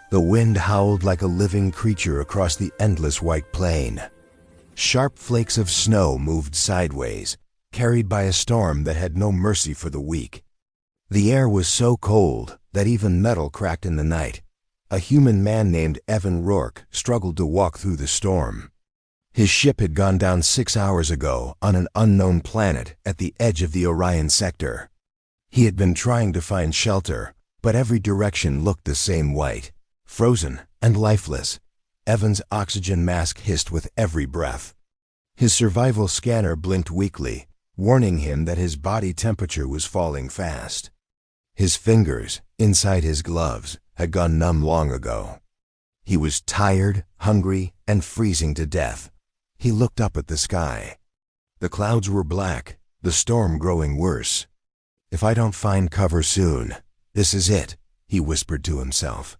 The wind howled like a living creature across the endless white plain. Sharp flakes of snow moved sideways, carried by a storm that had no mercy for the weak. The air was so cold that even metal cracked in the night. A human man named Evan Rourke struggled to walk through the storm. His ship had gone down 6 hours ago on an unknown planet at the edge of the Orion sector. He had been trying to find shelter, but every direction looked the same white, frozen and lifeless. Evan's oxygen mask hissed with every breath. His survival scanner blinked weakly, warning him that his body temperature was falling fast. His fingers, inside his gloves, had gone numb long ago. He was tired, hungry, and freezing to death. He looked up at the sky. The clouds were black, the storm growing worse. "If I don't find cover soon, this is it," he whispered to himself.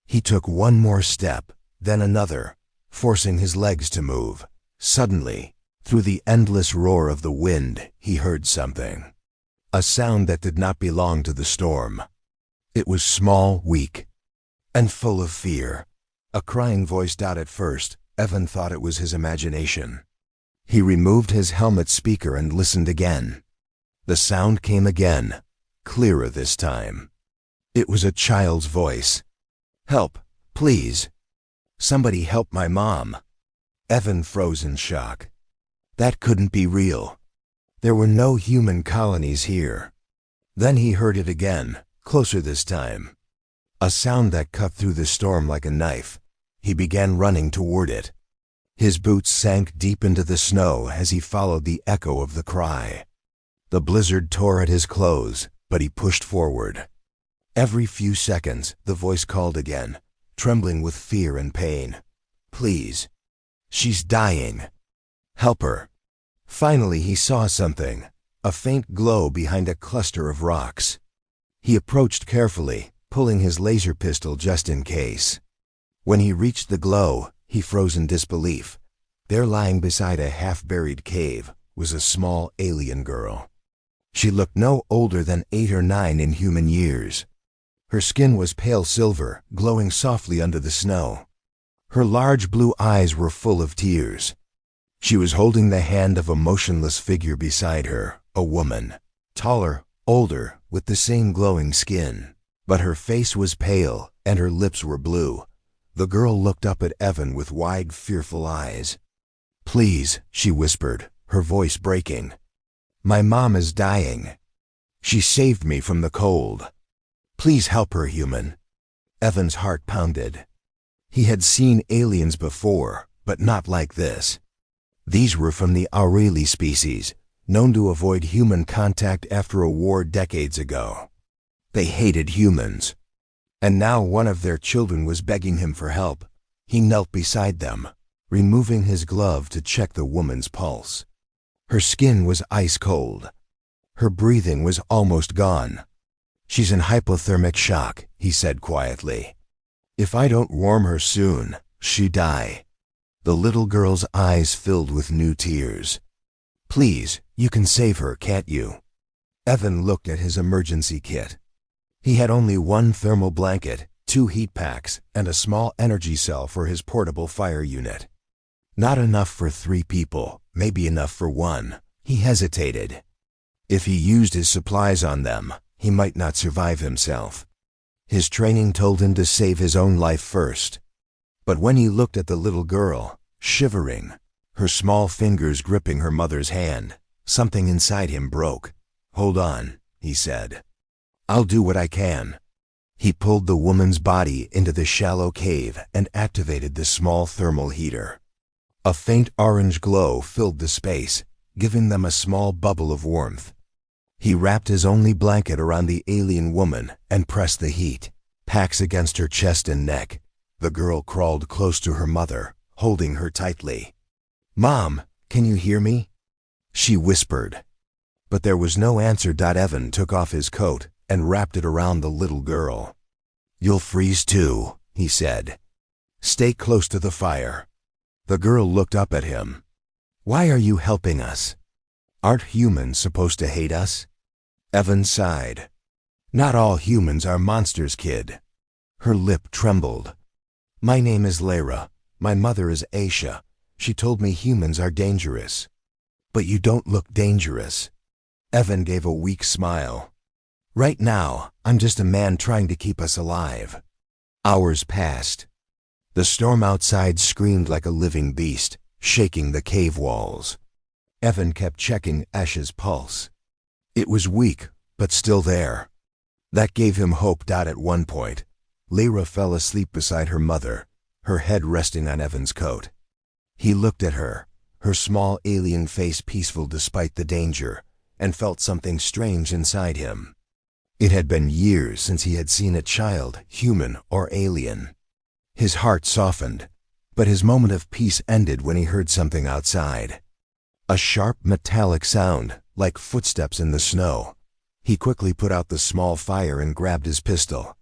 He took one more step, then another, forcing his legs to move. Suddenly, through the endless roar of the wind, he heard something. A sound that did not belong to the storm. It was small, weak, and full of fear. A crying voice. At first, Evan thought it was his imagination. He removed his helmet speaker and listened again. The sound came again, clearer this time. It was a child's voice. "Help, please. Somebody help my mom." Evan froze in shock. That couldn't be real. There were no human colonies here. Then he heard it again, closer this time. A sound that cut through the storm like a knife. He began running toward it. His boots sank deep into the snow as he followed the echo of the cry. The blizzard tore at his clothes, but he pushed forward. Every few seconds, the voice called again, trembling with fear and pain. "Please. She's dying. Help her." Finally, he saw something, a faint glow behind a cluster of rocks. He approached carefully, pulling his laser pistol just in case. When he reached the glow, he froze in disbelief. There, lying beside a half-buried cave, was a small alien girl. She looked no older than 8 or 9 in human years. Her skin was pale silver, glowing softly under the snow. Her large blue eyes were full of tears. She was holding the hand of a motionless figure beside her, a woman, taller, older, with the same glowing skin. But her face was pale, and her lips were blue. The girl looked up at Evan with wide, fearful eyes. "Please," she whispered, her voice breaking. "My mom is dying. She saved me from the cold. Please help her, human." Evan's heart pounded. He had seen aliens before, but not like this. These were from the Aureli species, known to avoid human contact after a war decades ago. They hated humans. And now one of their children was begging him for help. He knelt beside them, removing his glove to check the woman's pulse. Her skin was ice cold. Her breathing was almost gone. "She's in hypothermic shock," he said quietly. "If I don't warm her soon, she'll die." The little girl's eyes filled with new tears. "Please, you can save her, can't you?" Evan looked at his emergency kit. He had only one thermal blanket, 2 heat packs, and a small energy cell for his portable fire unit. Not enough for 3 people, maybe enough for 1. He hesitated. If he used his supplies on them, he might not survive himself. His training told him to save his own life first. But when he looked at the little girl, shivering, her small fingers gripping her mother's hand, something inside him broke. "Hold on," he said. "I'll do what I can." He pulled the woman's body into the shallow cave and activated the small thermal heater. A faint orange glow filled the space, giving them a small bubble of warmth. He wrapped his only blanket around the alien woman and pressed the heat packs against her chest and neck. The girl crawled close to her mother, holding her tightly. "Mom, can you hear me?" she whispered. But there was no answer. Evan took off his coat and wrapped it around the little girl. "You'll freeze too," he said. "Stay close to the fire." The girl looked up at him. "Why are you helping us? Aren't humans supposed to hate us?" Evan sighed. "Not all humans are monsters, kid. Her lip trembled. "My name is Lyra. My mother is Aisha. She told me humans are dangerous." "But you don't look dangerous." Evan gave a weak smile. "Right now, I'm just a man trying to keep us alive." Hours passed. The storm outside screamed like a living beast, shaking the cave walls. Evan kept checking Aisha's pulse. It was weak, but still there. That gave him hope. At one point, Lyra fell asleep beside her mother, her head resting on Evan's coat. He looked at her, her small alien face peaceful despite the danger, and felt something strange inside him. It had been years since he had seen a child, human or alien. His heart softened, but his moment of peace ended when he heard something outside. A sharp metallic sound, like footsteps in the snow. He quickly put out the small fire and grabbed his pistol.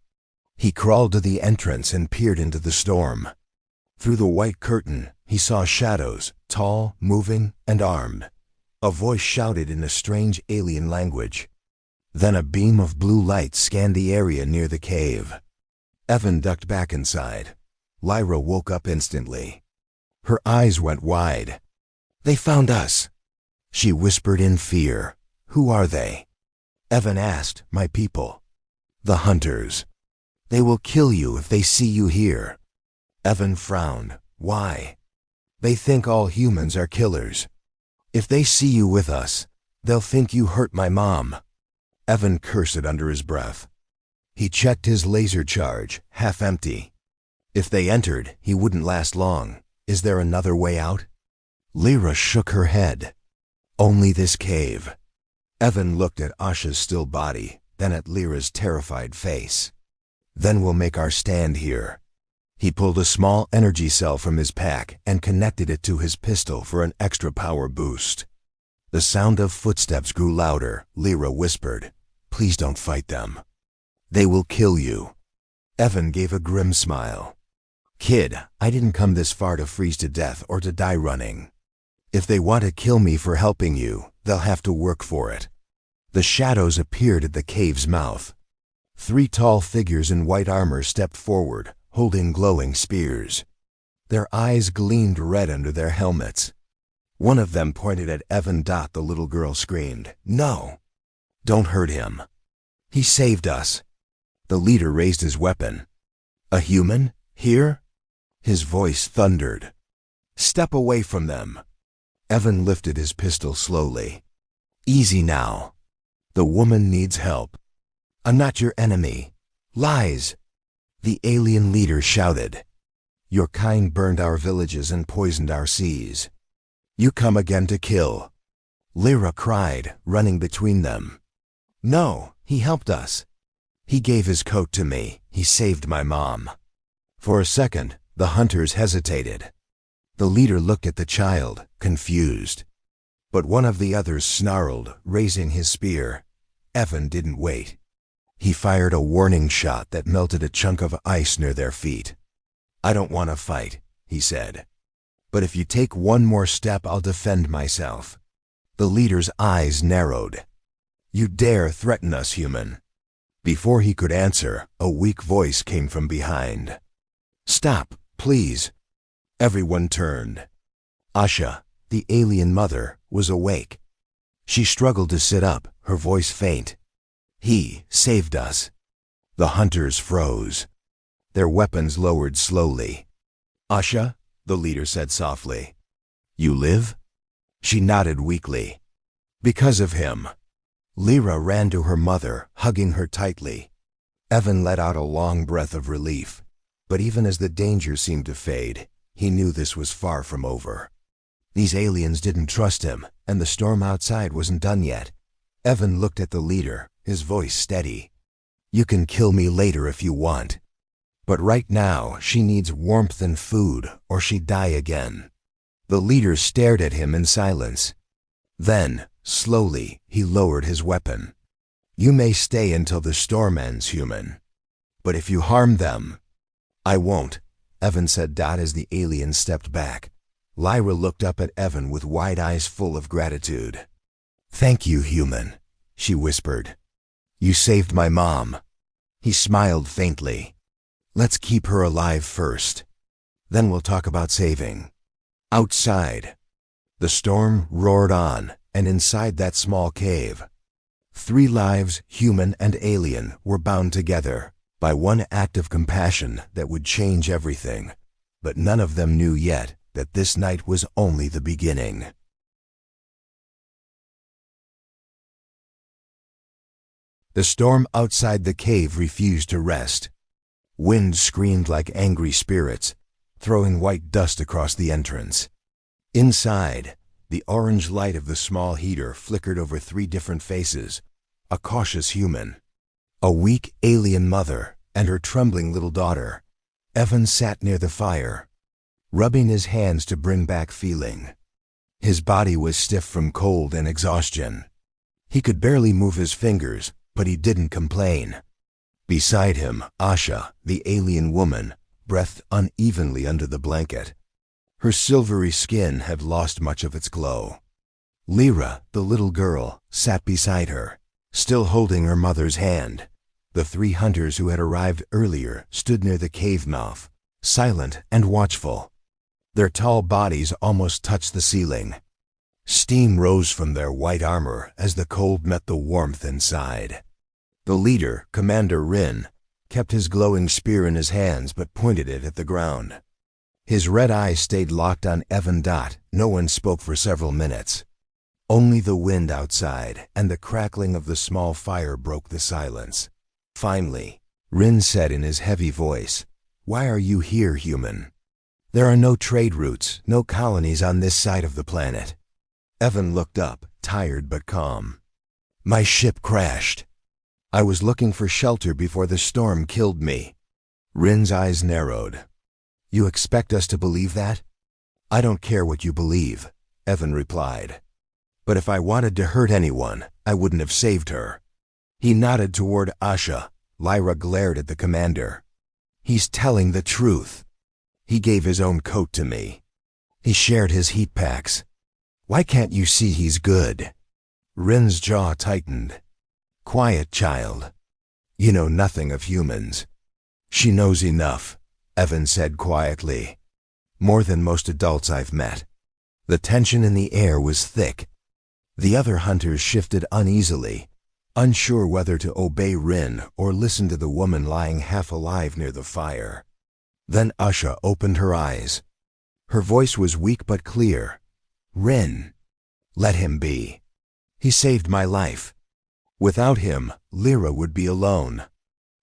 He crawled to the entrance and peered into the storm. Through the white curtain, he saw shadows, tall, moving, and armed. A voice shouted in a strange alien language. Then a beam of blue light scanned the area near the cave. Evan ducked back inside. Lyra woke up instantly. Her eyes went wide. "They found us," she whispered in fear. "Who are they?" Evan asked. "My people. The hunters. They will kill you if they see you here." Evan frowned. "Why?" "They think all humans are killers. If they see you with us, they'll think you hurt my mom." Evan cursed under his breath. He checked his laser charge, half empty. If they entered, he wouldn't last long. Is there another way out? Lyra shook her head. "Only this cave." Evan looked at Asha's still body, then at Lyra's terrified face. "Then we'll make our stand here." He pulled a small energy cell from his pack and connected it to his pistol for an extra power boost. The sound of footsteps grew louder. Lyra whispered, "Please don't fight them. They will kill you." Evan gave a grim smile. "Kid, I didn't come this far to freeze to death or to die running. If they want to kill me for helping you, they'll have to work for it." The shadows appeared at the cave's mouth. 3 tall figures in white armor stepped forward, holding glowing spears. Their eyes gleamed red under their helmets. One of them pointed at Evan. The little girl screamed, "No! Don't hurt him. He saved us." The leader raised his weapon. "A human? Here?" His voice thundered. "Step away from them." Evan lifted his pistol slowly. "Easy now. The woman needs help. I'm not your enemy." "Lies!" the alien leader shouted. "Your kind burned our villages and poisoned our seas. You come again to kill." Lyra cried, running between them. "No, he helped us. He gave his coat to me. He saved my mom." For a second, the hunters hesitated. The leader looked at the child, confused. But one of the others snarled, raising his spear. Evan didn't wait. He fired a warning shot that melted a chunk of ice near their feet. "I don't want to fight," he said. "But if you take one more step, I'll defend myself." The leader's eyes narrowed. "You dare threaten us, human?" Before he could answer, a weak voice came from behind. "Stop, please." Everyone turned. Asha, the alien mother, was awake. She struggled to sit up, her voice faint. "He saved us." The hunters froze. Their weapons lowered slowly. "Asha," the leader said softly, "you live?" She nodded weakly. "Because of him." Lyra ran to her mother, hugging her tightly. Evan let out a long breath of relief. But even as the danger seemed to fade, he knew this was far from over. These aliens didn't trust him, and the storm outside wasn't done yet. Evan looked at the leader, his voice steady. "You can kill me later if you want. But right now, she needs warmth and food, or she'd die again." The leader stared at him in silence. Then, slowly, he lowered his weapon. "You may stay until the storm ends, human. But if you harm them—" "I won't," Evan said as the alien stepped back. Lyra looked up at Evan with wide eyes full of gratitude. "Thank you, human," she whispered. "You saved my mom." He smiled faintly. Let's keep her alive first. Then we'll talk about saving. Outside, the storm roared on, and inside that small cave, 3 lives, human and alien, were bound together by one act of compassion that would change everything. But none of them knew yet that this night was only the beginning. The storm outside the cave refused to rest. Wind screamed like angry spirits, throwing white dust across the entrance. Inside, the orange light of the small heater flickered over 3 different faces: a cautious human, a weak alien mother, and her trembling little daughter. Evan sat near the fire, rubbing his hands to bring back feeling. His body was stiff from cold and exhaustion. He could barely move his fingers, but he didn't complain. Beside him, Asha, the alien woman, breathed unevenly under the blanket. Her silvery skin had lost much of its glow. Lyra, the little girl, sat beside her, still holding her mother's hand. The 3 hunters who had arrived earlier stood near the cave mouth, silent and watchful. Their tall bodies almost touched the ceiling. Steam rose from their white armor as the cold met the warmth inside. The leader, Commander Rin, kept his glowing spear in his hands but pointed it at the ground. His red eyes stayed locked on Evan. No one spoke for several minutes. Only the wind outside and the crackling of the small fire broke the silence. Finally, Rin said in his heavy voice, "Why are you here, human? There are no trade routes, no colonies on this side of the planet." Evan looked up, tired but calm. "My ship crashed. I was looking for shelter before the storm killed me." Rin's eyes narrowed. "You expect us to believe that?" "I don't care what you believe," Evan replied. "But if I wanted to hurt anyone, I wouldn't have saved her." He nodded toward Asha. Lyra glared at the commander. "He's telling the truth. He gave his own coat to me. He shared his heat packs. Why can't you see he's good?" Rin's jaw tightened. "Quiet, child. You know nothing of humans." "She knows enough," Evan said quietly. "More than most adults I've met." The tension in the air was thick. The other hunters shifted uneasily, unsure whether to obey Rin or listen to the woman lying half alive near the fire. Then Asha opened her eyes. Her voice was weak but clear. "Rin, let him be. He saved my life. Without him, Lyra would be alone."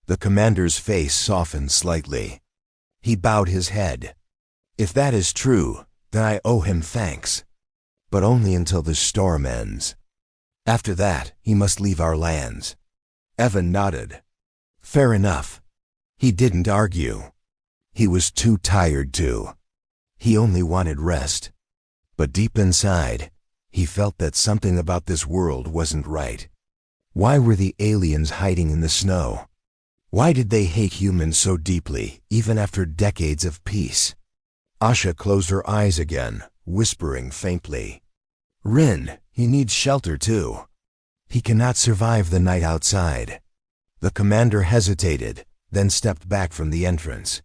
The commander's face softened slightly. He bowed his head. "If that is true, then I owe him thanks. But only until the storm ends. After that, he must leave our lands." Evan nodded. "Fair enough." He didn't argue. He was too tired to. He only wanted rest. But deep inside, he felt that something about this world wasn't right. Why were the aliens hiding in the snow? Why did they hate humans so deeply, even after decades of peace? Asha closed her eyes again, whispering faintly. "Rin, he needs shelter too. He cannot survive the night outside." The commander hesitated, then stepped back from the entrance.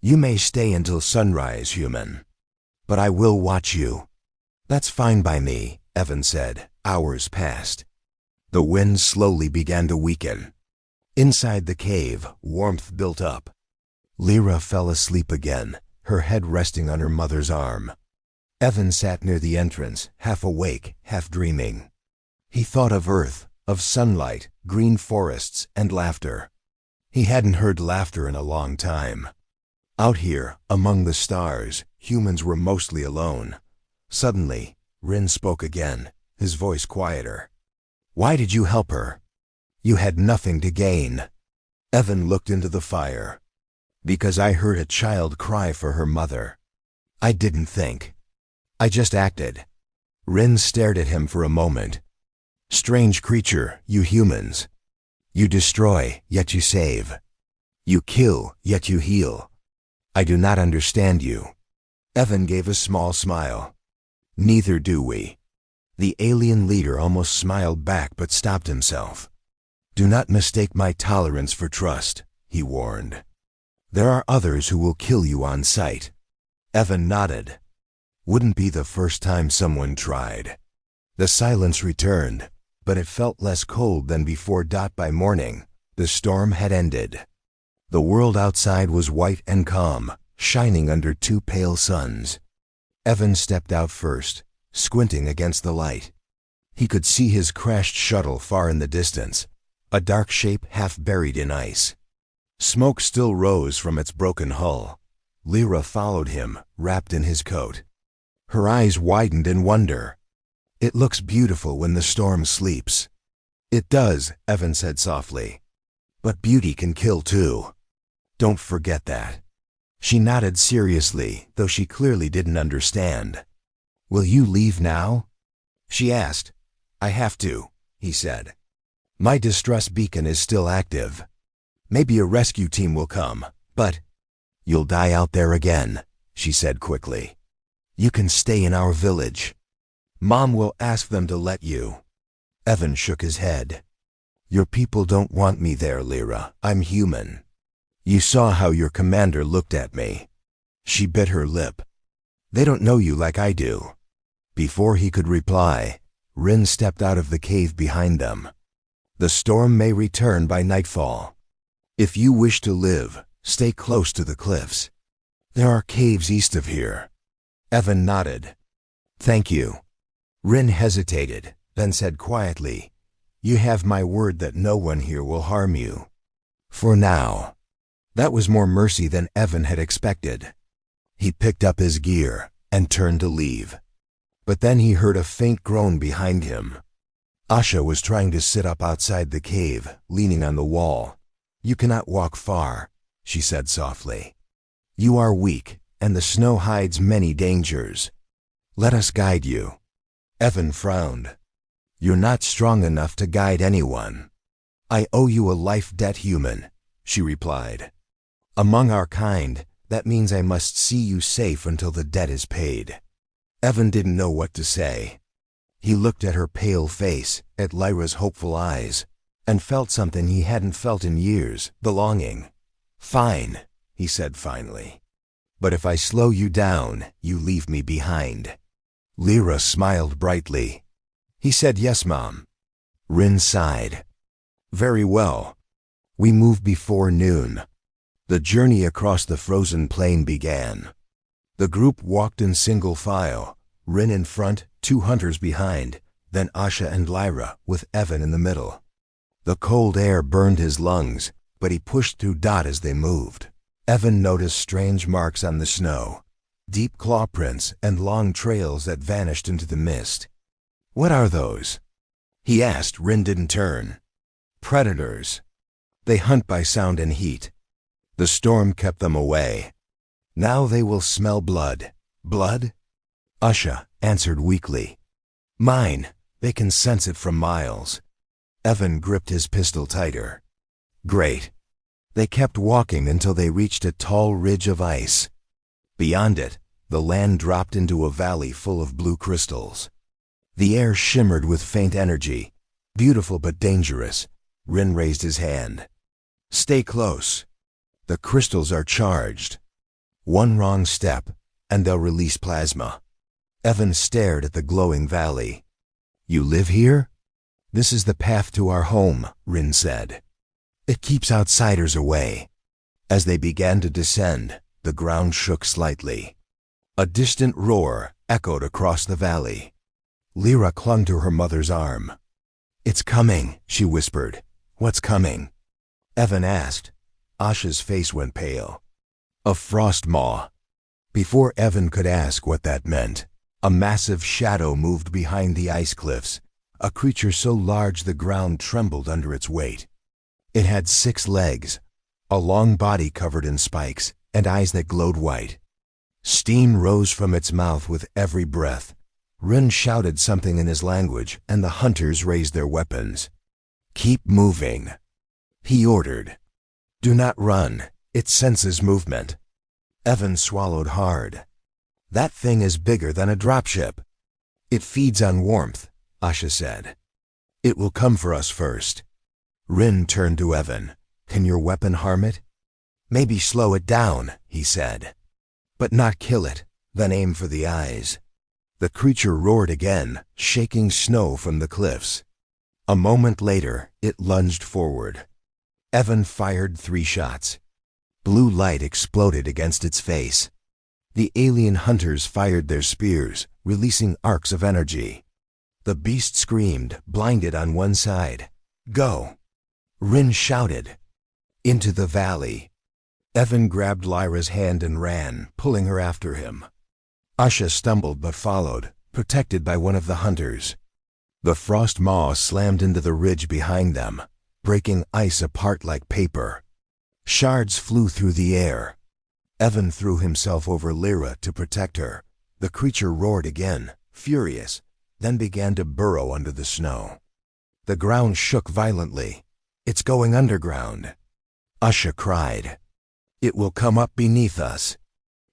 "You may stay until sunrise, human. But I will watch you." "That's fine by me," Evan said. Hours passed. The wind slowly began to weaken. Inside the cave, warmth built up. Lyra fell asleep again, her head resting on her mother's arm. Evan sat near the entrance, half awake, half dreaming. He thought of Earth, of sunlight, green forests, and laughter. He hadn't heard laughter in a long time. Out here, among the stars, humans were mostly alone. Suddenly, Rin spoke again, his voice quieter. "Why did you help her? You had nothing to gain." Evan looked into the fire. "Because I heard a child cry for her mother. I didn't think. I just acted." Rin stared at him for a moment. "Strange creature, you humans. You destroy, yet you save. You kill, yet you heal. I do not understand you." Evan gave a small smile. "Neither do we." The alien leader almost smiled back but stopped himself. "Do not mistake my tolerance for trust," he warned. There are others who will kill you on sight. Evan nodded. Wouldn't be the first time someone tried. The silence returned, but it felt less cold than before. By morning, the storm had ended. The world outside was white and calm, shining under two pale suns. Evan stepped out first, squinting against the light. He could see his crashed shuttle far in the distance, a dark shape half buried in ice. Smoke still rose from its broken hull. Lyra followed him, wrapped in his coat. Her eyes widened in wonder. It looks beautiful when the storm sleeps. It does, Evan said softly. But beauty can kill too. Don't forget that. She nodded seriously, though she clearly didn't understand. Will you leave now? She asked. I have to, he said. My distress beacon is still active. Maybe a rescue team will come, but you'll die out there again, she said quickly. You can stay in our village. Mom will ask them to let you. Evan shook his head. Your people don't want me there, Lyra. I'm human. You saw how your commander looked at me. She bit her lip. They don't know you like I do. Before he could reply, Rin stepped out of the cave behind them. The storm may return by nightfall. If you wish to live, stay close to the cliffs. There are caves east of here. Evan nodded. Thank you. Rin hesitated, then said quietly, You have my word that no one here will harm you. For now. That was more mercy than Evan had expected. He picked up his gear and turned to leave. But then he heard a faint groan behind him. Asha was trying to sit up outside the cave, leaning on the wall. You cannot walk far, she said softly. You are weak, and the snow hides many dangers. Let us guide you. Evan frowned. You're not strong enough to guide anyone. I owe you a life debt, human, she replied. Among our kind, that means I must see you safe until the debt is paid. Evan didn't know what to say. He looked at her pale face, at Lyra's hopeful eyes, and felt something he hadn't felt in years, belonging. Fine, he said finally. But if I slow you down, you leave me behind. Lyra smiled brightly. He said, Yes, Mom. Rin sighed. Very well. We move before noon. The journey across the frozen plain began. The group walked in single file, Rin in front, two hunters behind, then Asha and Lyra, with Evan in the middle. The cold air burned his lungs, but he pushed through as they moved. Evan noticed strange marks on the snow, deep claw prints and long trails that vanished into the mist. What are those? He asked. Rin didn't turn. Predators. They hunt by sound and heat. The storm kept them away. Now they will smell blood. Blood? Asha answered weakly. Mine. They can sense it from miles. Evan gripped his pistol tighter. Great. They kept walking until they reached a tall ridge of ice. Beyond it, the land dropped into a valley full of blue crystals. The air shimmered with faint energy. Beautiful but dangerous. Rin raised his hand. Stay close. The crystals are charged. One wrong step, and they'll release plasma. Evan stared at the glowing valley. You live here? This is the path to our home, Rin said. It keeps outsiders away. As they began to descend, the ground shook slightly. A distant roar echoed across the valley. Lyra clung to her mother's arm. It's coming, she whispered. What's coming? Evan asked. Asha's face went pale. A frost maw. Before Evan could ask what that meant, a massive shadow moved behind the ice cliffs, a creature so large the ground trembled under its weight. It had 6 legs, a long body covered in spikes, and eyes that glowed white. Steam rose from its mouth with every breath. Rin shouted something in his language, and the hunters raised their weapons. Keep moving, he ordered. Do not run. It senses movement. Evan swallowed hard. That thing is bigger than a dropship. It feeds on warmth, Asha said. It will come for us first. Rin turned to Evan. Can your weapon harm it? Maybe slow it down, he said. But not kill it, then aim for the eyes. The creature roared again, shaking snow from the cliffs. A moment later, it lunged forward. Evan fired 3 shots. Blue light exploded against its face. The alien hunters fired their spears, releasing arcs of energy. The beast screamed, blinded on one side. Go! Rin shouted. Into the valley. Evan grabbed Lyra's hand and ran, pulling her after him. Asha stumbled but followed, protected by one of the hunters. The frost maw slammed into the ridge behind them, breaking ice apart like paper. Shards flew through the air. Evan threw himself over Lyra to protect her. The creature roared again, furious, then began to burrow under the snow. The ground shook violently. It's going underground. Asha cried. It will come up beneath us.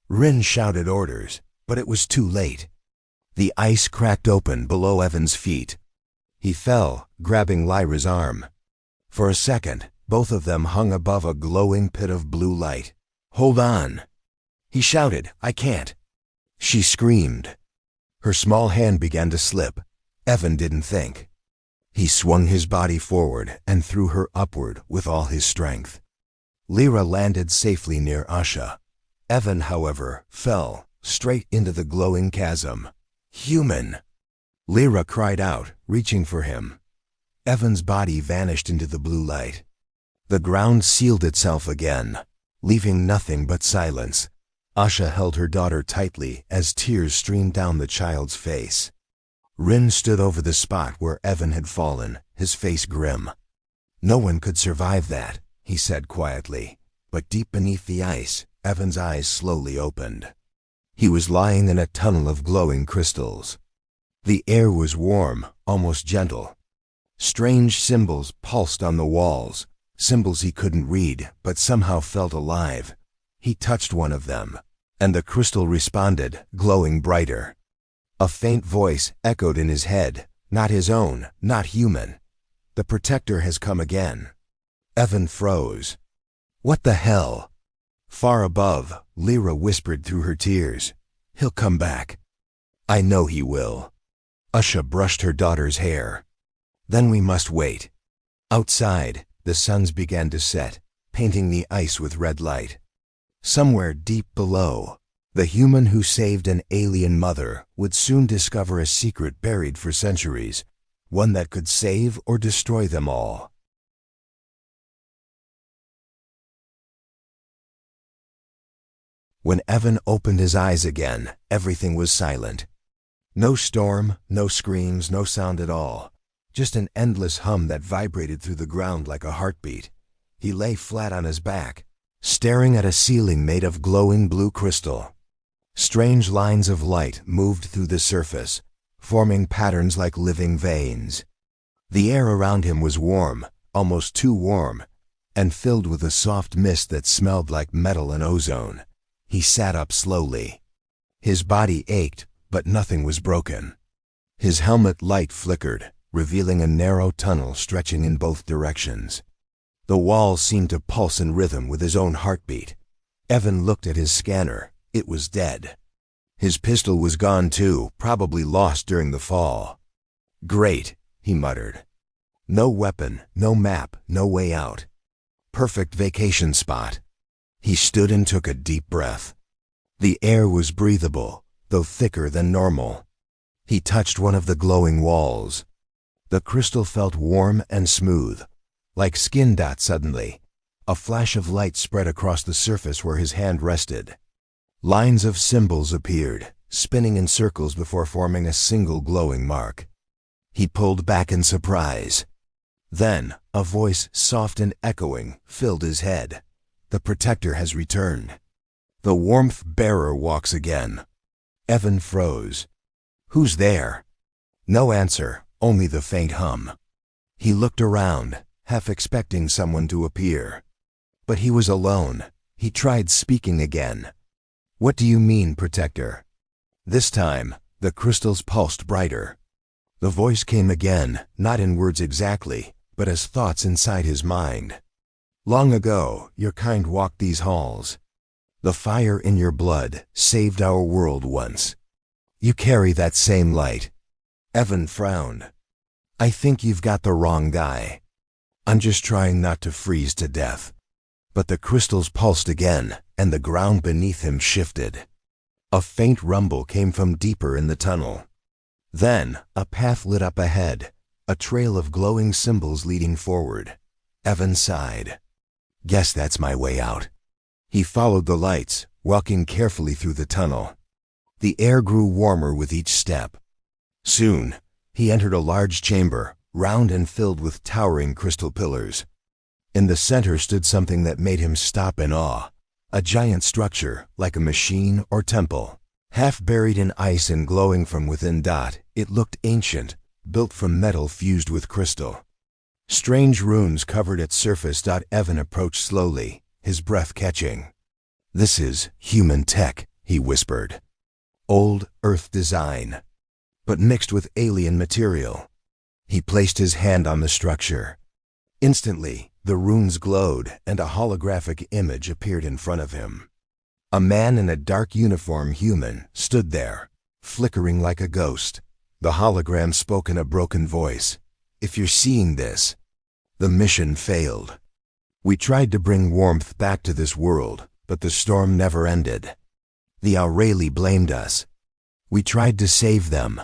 Rin shouted orders, but it was too late. The ice cracked open below Evan's feet. He fell, grabbing Lyra's arm. For a second, both of them hung above a glowing pit of blue light. Hold on! He shouted, I can't! She screamed. Her small hand began to slip. Evan didn't think. He swung his body forward and threw her upward with all his strength. Lyra landed safely near Asha. Evan, however, fell straight into the glowing chasm. Human! Lyra cried out, reaching for him. Evan's body vanished into the blue light. The ground sealed itself again, leaving nothing but silence. Asha held her daughter tightly as tears streamed down the child's face. Rin stood over the spot where Evan had fallen, his face grim. No one could survive that, he said quietly, but deep beneath the ice, Evan's eyes slowly opened. He was lying in a tunnel of glowing crystals. The air was warm, almost gentle. Strange symbols pulsed on the walls, symbols he couldn't read, but somehow felt alive. He touched one of them, and the crystal responded, glowing brighter. A faint voice echoed in his head, not his own, not human. The protector has come again. Evan froze. What the hell? Far above, Lyra whispered through her tears. He'll come back. I know he will. Asha brushed her daughter's hair. Then we must wait. Outside, the suns began to set, painting the ice with red light. Somewhere deep below, the human who saved an alien mother would soon discover a secret buried for centuries, one that could save or destroy them all. When Evan opened his eyes again, everything was silent. No storm, no screams, no sound at all. Just an endless hum that vibrated through the ground like a heartbeat. He lay flat on his back, staring at a ceiling made of glowing blue crystal. Strange lines of light moved through the surface, forming patterns like living veins. The air around him was warm, almost too warm, and filled with a soft mist that smelled like metal and ozone. He sat up slowly. His body ached, but nothing was broken. His helmet light flickered, revealing a narrow tunnel stretching in both directions. The walls seemed to pulse in rhythm with his own heartbeat. Evan looked at his scanner. It was dead. His pistol was gone too, probably lost during the fall. Great, he muttered. No weapon, no map, no way out. Perfect vacation spot. He stood and took a deep breath. The air was breathable, though thicker than normal. He touched one of the glowing walls. The crystal felt warm and smooth, like skin dots suddenly. A flash of light spread across the surface where his hand rested. Lines of symbols appeared, spinning in circles before forming a single glowing mark. He pulled back in surprise. Then, a voice, soft and echoing, filled his head. The protector has returned. The warmth bearer walks again. Evan froze. Who's there? No answer, only the faint hum. He looked around, half expecting someone to appear. But he was alone. He tried speaking again. What do you mean, protector? This time, the crystals pulsed brighter. The voice came again, not in words exactly, but as thoughts inside his mind. Long ago, your kind walked these halls. The fire in your blood saved our world once. You carry that same light. Evan frowned. I think you've got the wrong guy. I'm just trying not to freeze to death. But the crystals pulsed again, and the ground beneath him shifted. A faint rumble came from deeper in the tunnel. Then, a path lit up ahead, a trail of glowing symbols leading forward. Evan sighed. Guess that's my way out. He followed the lights, walking carefully through the tunnel. The air grew warmer with each step. Soon, he entered a large chamber, round and filled with towering crystal pillars. In the center stood something that made him stop in awe. A giant structure, like a machine or temple. Half buried in ice and glowing from within. It looked ancient, built from metal fused with crystal. Strange runes covered its surface. Evan approached slowly, his breath catching. This is human tech, he whispered. Old Earth design, but mixed with alien material. He placed his hand on the structure. Instantly, the runes glowed and a holographic image appeared in front of him. A man in a dark uniform, human, stood there, flickering like a ghost. The hologram spoke in a broken voice. If you're seeing this, the mission failed. We tried to bring warmth back to this world, but the storm never ended. The Aureli blamed us. We tried to save them,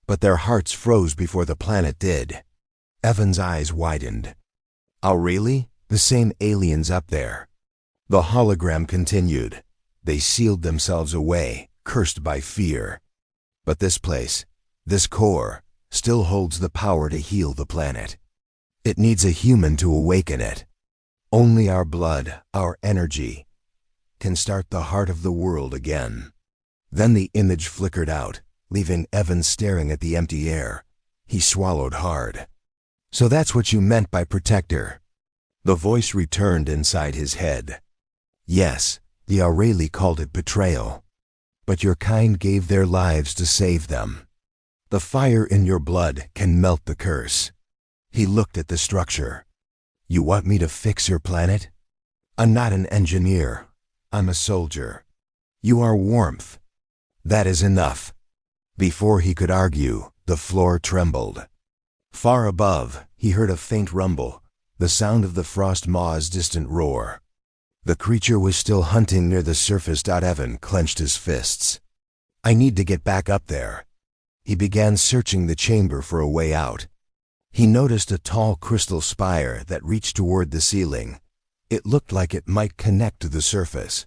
but their hearts froze before the planet did. Evan's eyes widened. Aureli? The same aliens up there. The hologram continued. They sealed themselves away, cursed by fear. But this place, this core, still holds the power to heal the planet. It needs a human to awaken it. Only our blood, our energy, can start the heart of the world again. Then the image flickered out, leaving Evan staring at the empty air. He swallowed hard. So that's what you meant by protector. The voice returned inside his head. Yes, the Aureli called it betrayal. But your kind gave their lives to save them. The fire in your blood can melt the curse. He looked at the structure. You want me to fix your planet? I'm not an engineer. I'm a soldier. You are warmth. That is enough. Before he could argue, the floor trembled. Far above, he heard a faint rumble, the sound of the frost maw's distant roar. The creature was still hunting near the surface. Evan clenched his fists. I need to get back up there. He began searching the chamber for a way out. He noticed a tall crystal spire that reached toward the ceiling. It looked like it might connect to the surface.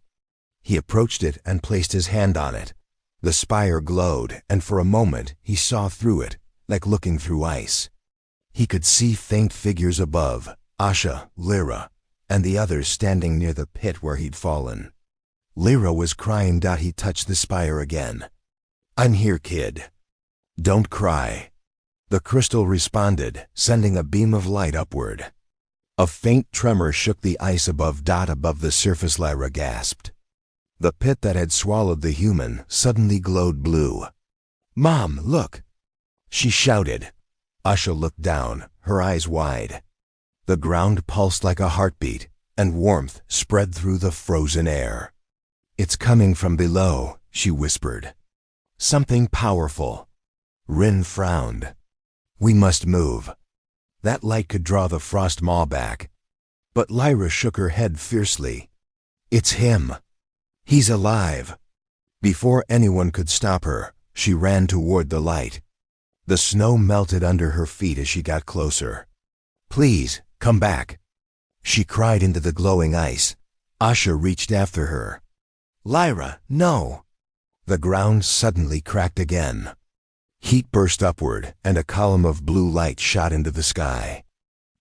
He approached it and placed his hand on it. The spire glowed, and for a moment he saw through it, like looking through ice. He could see faint figures above, Asha, Lyra, and the others standing near the pit where he'd fallen. Lyra was crying. He touched the spire again. I'm here, kid. Don't cry. The crystal responded, sending a beam of light upward. A faint tremor shook the ice above. Above the surface, Lyra gasped. The pit that had swallowed the human suddenly glowed blue. Mom, look! She shouted. Asha looked down, her eyes wide. The ground pulsed like a heartbeat, and warmth spread through the frozen air. It's coming from below, she whispered. Something powerful. Rin frowned. We must move. That light could draw the frost maw back. But Lyra shook her head fiercely. It's him. He's alive. Before anyone could stop her, she ran toward the light. The snow melted under her feet as she got closer. Please, come back. She cried into the glowing ice. Asha reached after her. Lyra, no! The ground suddenly cracked again. Heat burst upward, and a column of blue light shot into the sky.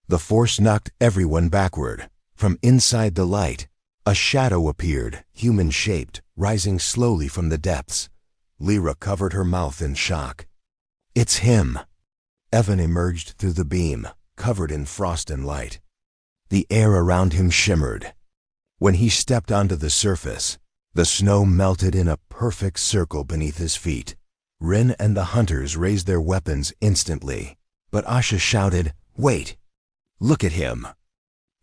The force knocked everyone backward. From inside the light, a shadow appeared, human-shaped, rising slowly from the depths. Lyra covered her mouth in shock. It's him. Evan emerged through the beam, covered in frost and light. The air around him shimmered. When he stepped onto the surface, the snow melted in a perfect circle beneath his feet. Rin and the hunters raised their weapons instantly, but Asha shouted, Wait! Look at him!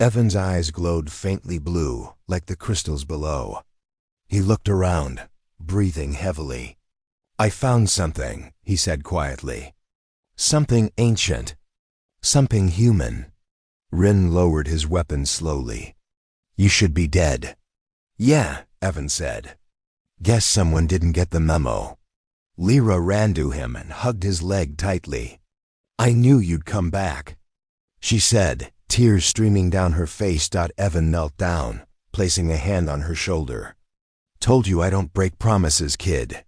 Evan's eyes glowed faintly blue, like the crystals below. He looked around, breathing heavily. "I found something," he said quietly. "Something ancient. Something human." Rin lowered his weapon slowly. "You should be dead." "Yeah," Evan said. "Guess someone didn't get the memo." Lyra ran to him and hugged his leg tightly. "I knew you'd come back," she said, tears streaming down her face. Evan knelt down, placing a hand on her shoulder. "Told you I don't break promises, kid."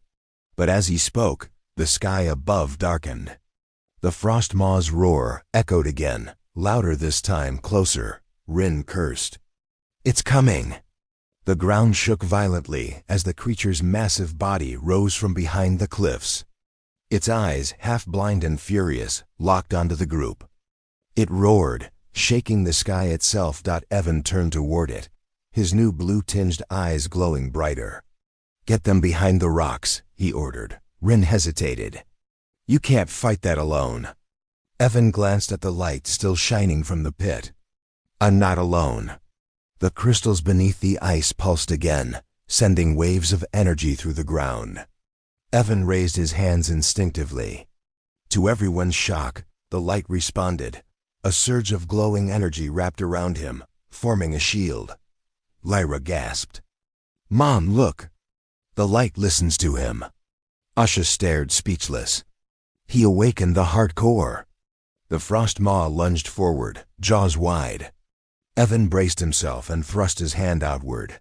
But as he spoke, the sky above darkened. The frost maw's roar echoed again, louder this time, closer. Rin cursed. "It's coming!" The ground shook violently as the creature's massive body rose from behind the cliffs. Its eyes, half blind and furious, locked onto the group. It roared, shaking the sky itself. Evan turned toward it, his new blue-tinged eyes glowing brighter. "Get them behind the rocks," he ordered. Rin hesitated. "You can't fight that alone." Evan glanced at the light still shining from the pit. "I'm not alone." The crystals beneath the ice pulsed again, sending waves of energy through the ground. Evan raised his hands instinctively. To everyone's shock, the light responded. A surge of glowing energy wrapped around him, forming a shield. Lyra gasped. "Mom, look!" "The light listens to him." Asha stared, speechless. "He awakened the hardcore." The frost maw lunged forward, jaws wide. Evan braced himself and thrust his hand outward.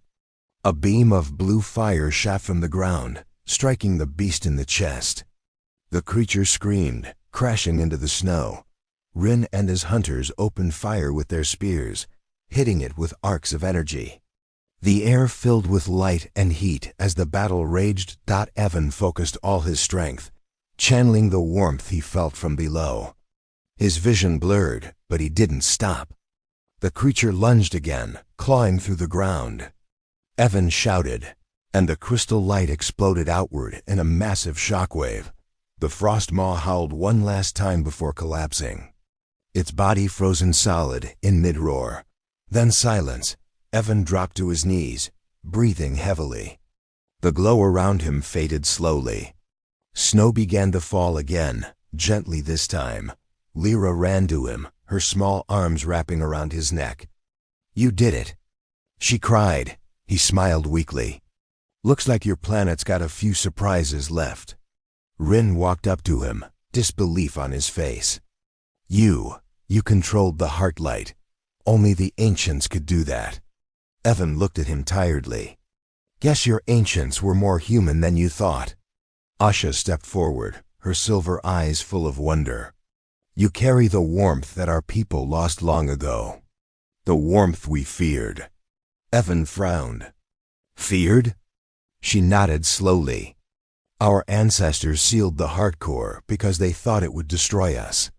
A beam of blue fire shot from the ground, striking the beast in the chest. The creature screamed, crashing into the snow. Rin and his hunters opened fire with their spears, hitting it with arcs of energy. The air filled with light and heat as the battle raged. Evan focused all his strength, channeling the warmth he felt from below. His vision blurred, but he didn't stop. The creature lunged again, clawing through the ground. Evan shouted, and the crystal light exploded outward in a massive shockwave. The frost maw howled one last time before collapsing, its body frozen solid in mid-roar. Then silence. Evan dropped to his knees, breathing heavily. The glow around him faded slowly. Snow began to fall again, gently this time. Lyra ran to him, her small arms wrapping around his neck. "You did it," she cried. He smiled weakly. "Looks like your planet's got a few surprises left." Rin walked up to him, disbelief on his face. You controlled the Heartlight. Only the ancients could do that." Evan looked at him tiredly. "Guess your ancients were more human than you thought." Asha stepped forward, her silver eyes full of wonder. "You carry the warmth that our people lost long ago. The warmth we feared." Evan frowned. "Feared?" She nodded slowly. "Our ancestors sealed the Heartcore because they thought it would destroy us.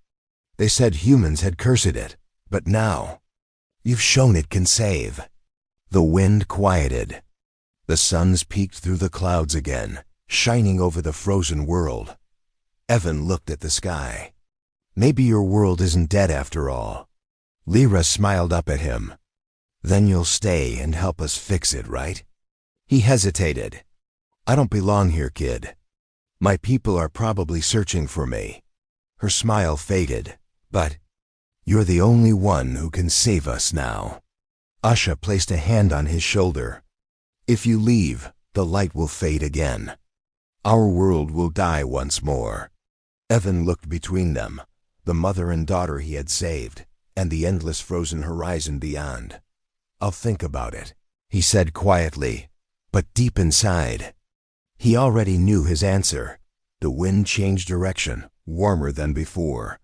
They said humans had cursed it, but now you've shown it can save." The wind quieted. The suns peeked through the clouds again, shining over the frozen world. Evan looked at the sky. "Maybe your world isn't dead after all." Lyra smiled up at him. "Then you'll stay and help us fix it, right?" He hesitated. "I don't belong here, kid. My people are probably searching for me." Her smile faded. "But you're the only one who can save us now." Asha placed a hand on his shoulder. "If you leave, the light will fade again. Our world will die once more." Evan looked between them, the mother and daughter he had saved, and the endless frozen horizon beyond. "I'll think about it," he said quietly, but deep inside, he already knew his answer. The wind changed direction, warmer than before,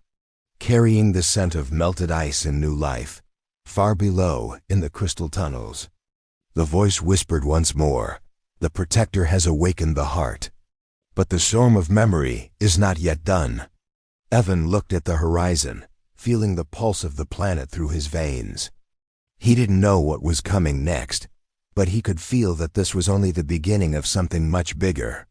carrying the scent of melted ice and new life. Far below, in the crystal tunnels, the voice whispered once more, "The Protector has awakened the heart. But the storm of memory is not yet done." Evan looked at the horizon, feeling the pulse of the planet through his veins. He didn't know what was coming next, but he could feel that this was only the beginning of something much bigger.